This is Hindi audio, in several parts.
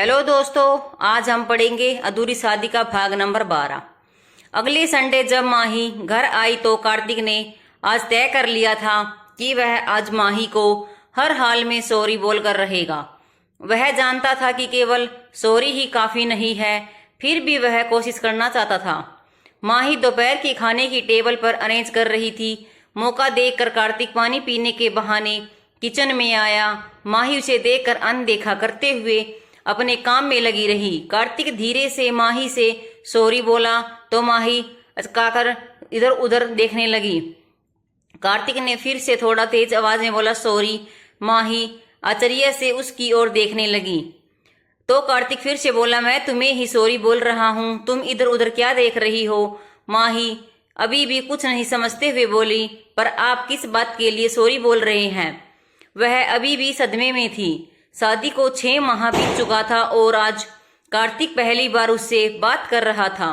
हेलो दोस्तों, आज हम पढ़ेंगे अधूरी शादी का भाग नंबर 12। अगले संडे जब माही घर आई तो कार्तिक ने आज तय कर लिया था कि वह आज माही को हर हाल में सॉरी बोलकर रहेगा। वह जानता था कि केवल सॉरी ही काफी नहीं है, फिर भी वह कोशिश करना चाहता था। माही दोपहर के खाने की टेबल पर अरेंज कर रही थी। मौका देखकर कार्तिक पानी पीने के बहाने किचन में आया। माही उसे देखकर अनदेखा करते हुए अपने काम में लगी रही। कार्तिक धीरे से माही से सॉरी बोला तो माही अचकाकर इधर उधर देखने लगी। कार्तिक ने फिर से थोड़ा तेज आवाज में बोला सॉरी। माही आश्चर्य से उसकी ओर देखने लगी तो कार्तिक फिर से बोला मैं तुम्हें ही सॉरी बोल रहा हूँ, तुम इधर उधर क्या देख रही हो। माही अभी भी कुछ नहीं समझते हुए बोली पर आप किस बात के लिए सॉरी बोल रहे हैं। वह अभी भी सदमे में थी। शादी को 6 माह बीत चुका था और आज कार्तिक पहली बार उससे बात कर रहा था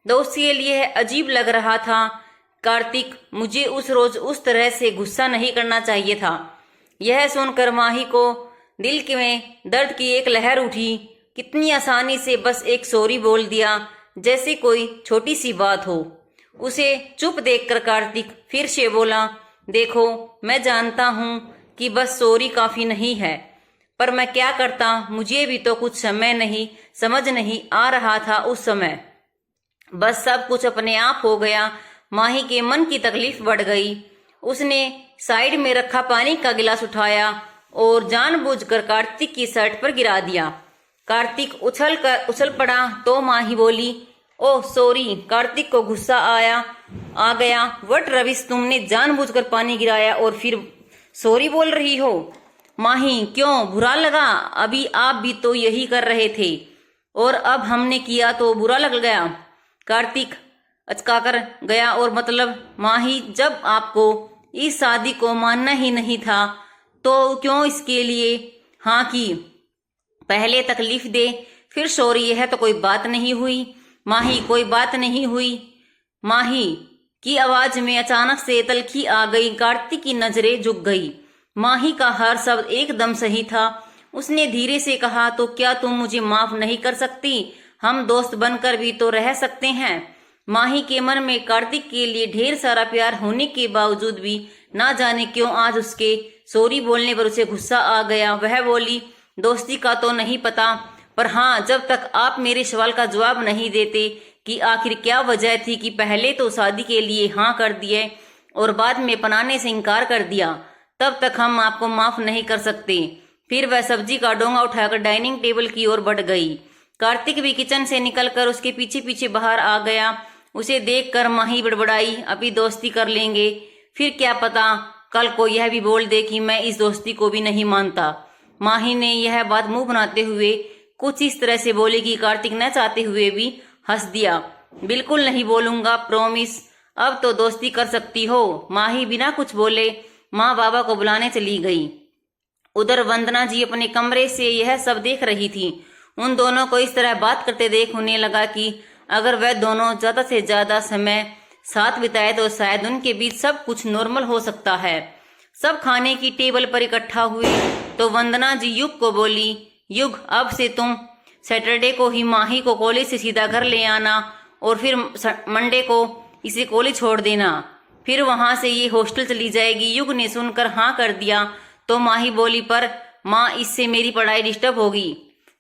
तो उसके लिए अजीब लग रहा था। कार्तिक, मुझे उस रोज उस तरह से गुस्सा नहीं करना चाहिए था। यह सुनकर माही को दिल में दर्द की एक लहर उठी। कितनी आसानी से बस एक सॉरी बोल दिया, जैसे कोई छोटी सी बात हो। उसे चुप देखकर कार्तिक फिर से बोला देखो, मैं जानता हूँ कि बस सॉरी काफी नहीं है, पर मैं क्या करता, मुझे भी तो कुछ समय नहीं समझ नहीं आ रहा था। उस समय बस सब कुछ अपने आप हो गया। माही के मन की तकलीफ बढ़ गई। उसने साइड में रखा पानी का गिलास उठाया और जानबूझकर कार्तिक की शर्ट पर गिरा दिया। कार्तिक उछल पड़ा तो माही बोली ओह सॉरी। कार्तिक को गुस्सा आ गया। व्हाट रविश, तुमने जानबूझकर पानी गिराया और फिर सॉरी बोल रही हो। माही, क्यों बुरा लगा? अभी आप भी तो यही कर रहे थे और अब हमने किया तो बुरा लग गया। कार्तिक अचकाकर गया और मतलब माही, जब आपको इस शादी को मानना ही नहीं था तो क्यों इसके लिए हाँ की? पहले तकलीफ दे फिर सॉरी, यह तो कोई बात नहीं हुई। माही, कोई बात नहीं हुई। माही की आवाज में अचानक से तलखी आ गई। कार्तिक की नजरें झुक गई। माही का हर शब्द एकदम सही था। उसने धीरे से कहा तो क्या तुम मुझे माफ नहीं कर सकती? हम दोस्त बनकर भी तो रह सकते हैं। माही के मन में कार्तिक के लिए ढेर सारा प्यार होने के बावजूद भी ना जाने क्यों आज उसके सॉरी बोलने पर उसे गुस्सा आ गया। वह बोली दोस्ती का तो नहीं पता, पर हाँ, जब तक आप मेरे सवाल का जवाब नहीं देते कि आखिर क्या वजह थी कि पहले तो शादी के लिए हाँ कर दिए और बाद में पनाने से इनकार कर दिया, तब तक हम आपको माफ नहीं कर सकते। फिर वह सब्जी का डोंगा उठाकर डाइनिंग टेबल की ओर बढ़ गई। कार्तिक भी किचन से निकलकर उसके पीछे पीछे बाहर आ गया। उसे देखकर माही बड़बड़ाई अभी दोस्ती कर लेंगे, फिर क्या पता कल को यह भी बोल दे कि मैं इस दोस्ती को भी नहीं मानता। माही ने यह बात मुंह बनाते हुए कुछ इस तरह से बोली कि कार्तिक न चाहते हुए भी हंस दिया। बिल्कुल नहीं बोलूंगा, प्रॉमिस। अब तो दोस्ती कर सकती हो। माही बिना कुछ बोले माँ बाबा को बुलाने चली गई। उधर वंदना जी अपने कमरे से यह सब देख रही थी। उन दोनों को इस तरह बात करते देख उन्हें लगा कि अगर वह दोनों ज्यादा से ज्यादा समय साथ बिताए तो शायद उनके बीच सब कुछ नॉर्मल हो सकता है। सब खाने की टेबल पर इकट्ठा हुए तो वंदना जी युग को बोली युग, अब से तुम सैटरडे को ही माही को कॉलेज से सीधा घर ले आना और फिर मंडे को इसे कॉलेज छोड़ देना, फिर वहां से ये हॉस्टल चली जाएगी। युग ने सुनकर हाँ कर दिया तो माही बोली पर माँ, इससे मेरी पढ़ाई डिस्टर्ब होगी।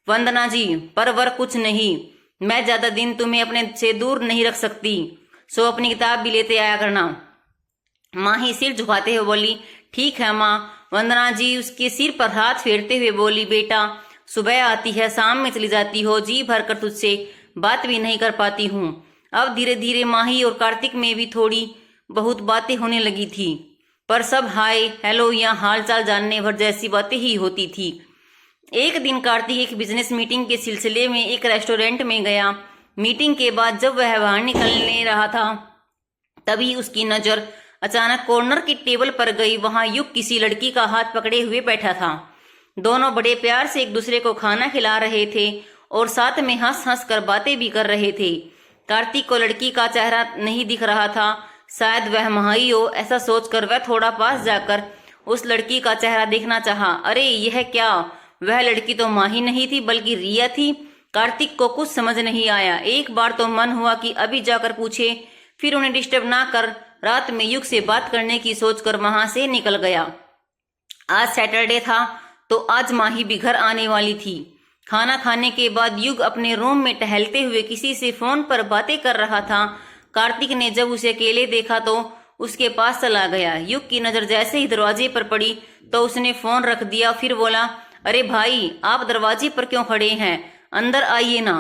वंदना जी, पर वर कुछ नहीं, मैं ज्यादा दिन तुम्हें अपने से दूर नहीं रख सकती, सो अपनी किताब भी लेते आया करना। माही सिर झुकाते हुए बोली ठीक है माँ। वंदना जी उसके सिर पर हाथ फेरते हुए बोली बेटा, सुबह आती है शाम में चली जाती हो, जी भर कर तुझसे बात भी नहीं कर पाती हूँ। अब धीरे धीरे माही और कार्तिक में भी थोड़ी बहुत बातें होने लगी थी, पर सब हाय हेलो या हालचाल जानने भर जैसी बातें ही होती थी। एक दिन कार्तिक एक बिजनेस मीटिंग के सिलसिले में एक रेस्टोरेंट में गया। मीटिंग के बाद जब वह बाहर निकलने रहा था तभी उसकी नजर अचानक कॉर्नर की टेबल पर गई। वहां युग किसी लड़की का हाथ पकड़े हुए बैठा था। दोनों बड़े प्यार से एक दूसरे को खाना खिला रहे थे और साथ में हंस हंस कर बातें भी कर रहे थे। कार्तिक को लड़की का चेहरा नहीं दिख रहा था, शायद वह माही हो। ऐसा सोचकर वह थोड़ा पास जाकर उस लड़की का चेहरा देखना चाहा। अरे यह क्या? वह लड़की तो माही नहीं थी बल्कि रिया थी। कार्तिक को कुछ समझ नहीं आया। एक बार तो मन हुआ कि अभी जाकर पूछे, फिर उन्हें डिस्टर्ब ना कर रात में युग से बात करने की सोचकर वहां से निकल गया। आज सैटरडे था तो आज माही भी घर आने वाली थी। खाना खाने के बाद युग अपने रूम में टहलते हुए किसी से फोन पर बातें कर रहा था। कार्तिक ने जब उसे अकेले देखा तो उसके पास चला गया। युग की नजर जैसे ही दरवाजे पर पड़ी तो उसने फोन रख दिया। फिर बोला, अरे भाई, आप दरवाजे पर क्यों खड़े हैं? अंदर आइए ना।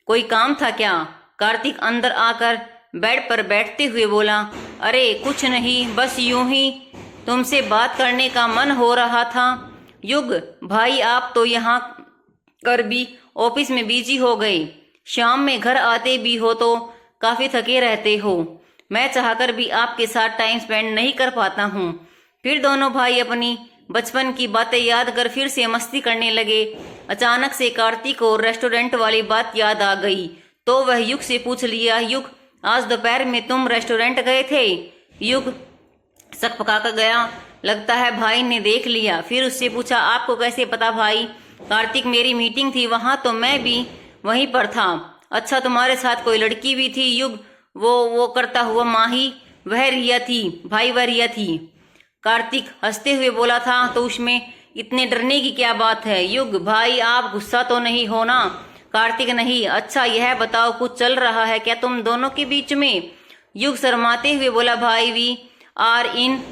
कोई काम था क्या? कार्तिक अंदर आकर बेड पर बैठते हुए बोला, अरे कुछ नहीं, बस यूं ही तुमसे बात करने का मन हो रहा था। युग भाई, आप तो यहाँ कर भी ऑफिस में बिजी हो गए, शाम में घर आते भी हो तो काफी थके रहते हो। मैं चाहकर भी आपके साथ टाइम स्पेंड नहीं कर पाता हूँ। फिर दोनों भाई अपनी बचपन की बातें याद कर फिर से मस्ती करने लगे। अचानक से कार्तिक को रेस्टोरेंट वाली बात याद आ गई तो वह युग से पूछ लिया, युग, आज दोपहर में तुम रेस्टोरेंट गए थे? युग सकपका कर गया। लगता है भाई ने देख लिया। फिर उससे पूछा, आपको कैसे पता भाई? कार्तिक, मेरी मीटिंग थी वहां तो मैं भी वहीं पर था। अच्छा, तुम्हारे साथ कोई लड़की भी थी? युग वो करता हुआ, माही, वह रिया थी भाई, वह रिया थी। कार्तिक हंसते हुए बोला था, तो उसमें इतने डरने की क्या बात है? युग भाई, आप गुस्सा तो नहीं हो ना? कार्तिक, नहीं। अच्छा यह बताओ, कुछ चल रहा है क्या तुम दोनों के बीच में? युग शर्माते हुए बोला, भाई, we are in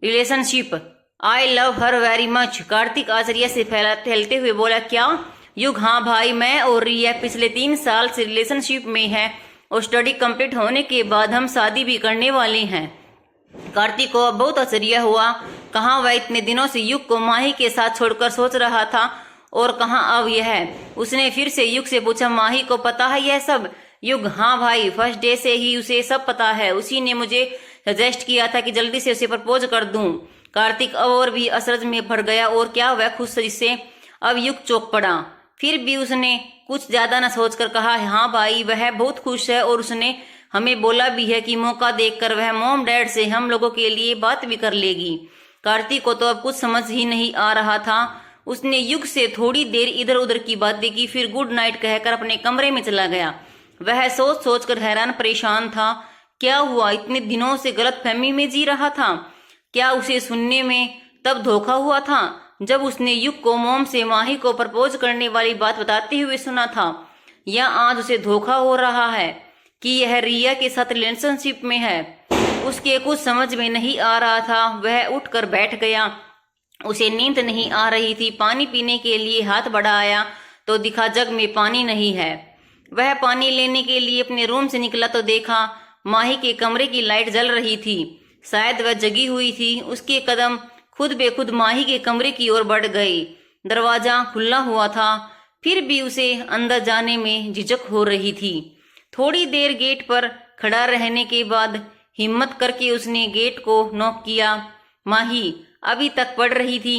relationship, I love her very much. Kartik आश्चर्य से फैलते हुए बोला, क्या? युग, हाँ भाई, मैं और रिया पिछले 3 साल से रिलेशनशिप में है और स्टडी कंप्लीट होने के बाद हम शादी भी करने वाले हैं। कार्तिक को बहुत आश्चर्य हुआ। कहाँ वह इतने दिनों से युग को माही के साथ छोड़कर सोच रहा था और कहाँ अब यह? उसने फिर से युग से पूछा, माही को पता है यह सब? युग, हाँ भाई, फर्स्ट डे से ही उसे सब पता है। उसी ने मुझे सजेस्ट किया था कि जल्दी से उसे प्रपोज कर दूं। कार्तिक और भी अचरज में भर गया। और क्या वह खुश जिससे? अब युग चौंक पड़ा। फिर भी उसने कुछ ज्यादा न सोचकर कहा, हाँ भाई, वह बहुत खुश है और उसने हमें बोला भी है कि मौका देखकर वह मॉम डैड से हम लोगों के लिए बात भी कर लेगी। कार्तिक को तो अब कुछ समझ ही नहीं आ रहा था। उसने युग से थोड़ी देर इधर उधर की बातें की, फिर गुड नाइट कहकर अपने कमरे में चला गया। वह सोच सोच कर हैरान परेशान था। क्या हुआ? इतने दिनों से गलतफहमी में जी रहा था। क्या उसे सुनने में तब धोखा हुआ था जब उसने युग को मोम से माही को प्रपोज करने वाली बात बताते हुए सुना था, या आज उसे धोखा हो रहा है कि यह रिया के साथ रिलेशनशिप में है? उसके कुछ समझ में नहीं आ रहा था। वह उठकर बैठ गया। उसे नींद नहीं आ रही थी। पानी पीने के लिए हाथ बढ़ाया तो दिखा जग में पानी नहीं है। वह पानी लेने के लिए अपने रूम से निकला तो देखा माही के कमरे की लाइट जल रही थी। शायद वह जगी हुई थी। उसके कदम खुद बेखुद माही के कमरे की ओर बढ़ गए। दरवाजा खुला हुआ था, फिर भी उसे अंदर जाने में झिझक हो रही थी। थोड़ी देर गेट पर खड़ा रहने के बाद हिम्मत करके उसने गेट को नॉक किया। माही अभी तक पढ़ रही थी।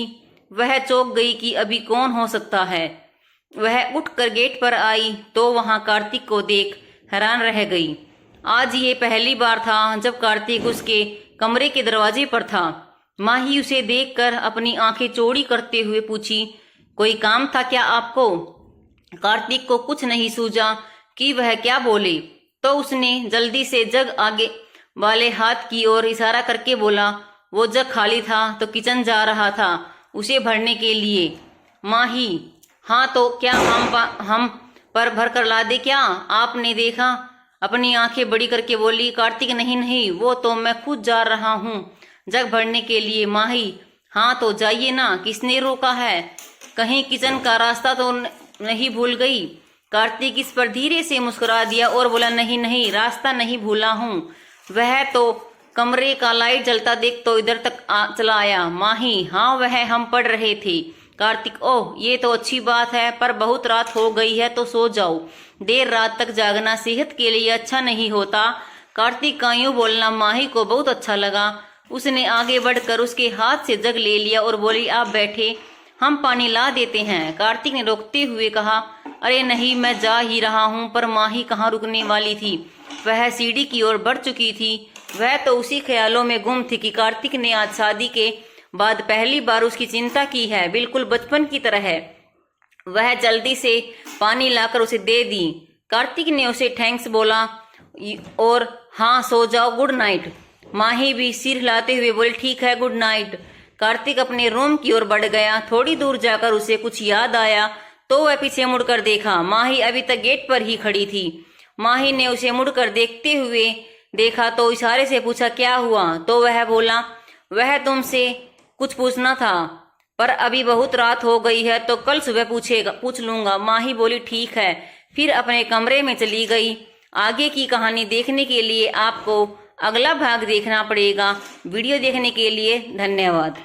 वह चौंक गई कि अभी कौन हो सकता है। वह उठकर गेट पर आई तो वहां कार्तिक को देख हैरान रह गई। आज ये पहली बार था जब कार्तिक उसके कमरे के दरवाजे पर था। माही उसे देखकर अपनी आंखें चौड़ी करते हुए पूछी, कोई काम था क्या आपको? कार्तिक को कुछ नहीं सूझा कि वह क्या बोले, तो उसने जल्दी से जग आगे वाले हाथ की ओर इशारा करके बोला, वो जग खाली था तो किचन जा रहा था उसे भरने के लिए। माही, हाँ तो क्या हम पर भर कर ला दे क्या? आपने देखा? अपनी आंखें बड़ी करके बोली। कार्तिक, नहीं नहीं, वो तो मैं खुद जा रहा हूँ जग भरने के लिए। माही, हाँ तो जाइए ना, किसने रोका है? कहीं किचन का रास्ता तो नहीं भूल गई? कार्तिक इस पर धीरे से मुस्कुरा दिया और बोला, नहीं नहीं, रास्ता नहीं भूला हूँ। वह तो कमरे का लाइट जलता देख तो इधर तक चला आया। माही, हाँ वह हम पढ़ रहे थे। कार्तिक, ओह ये तो अच्छी बात है, पर बहुत रात हो गई है तो सो जाओ। देर रात तक जागना सेहत के लिए अच्छा नहीं होता। कार्तिक का यूं बोलना माही को बहुत अच्छा लगा। उसने आगे बढ़कर उसके हाथ से जग ले लिया और बोली, आप बैठे, हम पानी ला देते हैं। कार्तिक ने रोकते हुए कहा, अरे नहीं, मैं जा ही रहा हूँ। पर माही कहाँ रुकने वाली थी। वह सीढ़ी की ओर बढ़ चुकी थी। वह तो उसी ख्यालों में गुम थी कि कार्तिक ने आज शादी के बाद पहली बार उसकी चिंता की है, बिल्कुल बचपन की तरह है। वह जल्दी से पानी लाकर उसे दे दी। कार्तिक ने उसे थैंक्स बोला और हाँ सो जाओ, गुड नाइट। माही भी सिर हिलाते हुए बोली ठीक है, गुड नाइट। कार्तिक अपने रूम की ओर बढ़ गया। थोड़ी दूर जाकर उसे कुछ याद आया तो वह पीछे मुड़कर देखा। माही अभी तक गेट पर ही खड़ी थी। माही ने उसे मुड़कर देखते हुए देखा तो इशारे से पूछा क्या हुआ, तो वह बोला वह तुमसे कुछ पूछना था, पर अभी बहुत रात हो गई है तो कल सुबह पूछ लूंगा। माही बोली ठीक है, फिर अपने कमरे में चली गई। आगे की कहानी देखने के लिए आपको अगला भाग देखना पड़ेगा। वीडियो देखने के लिए धन्यवाद।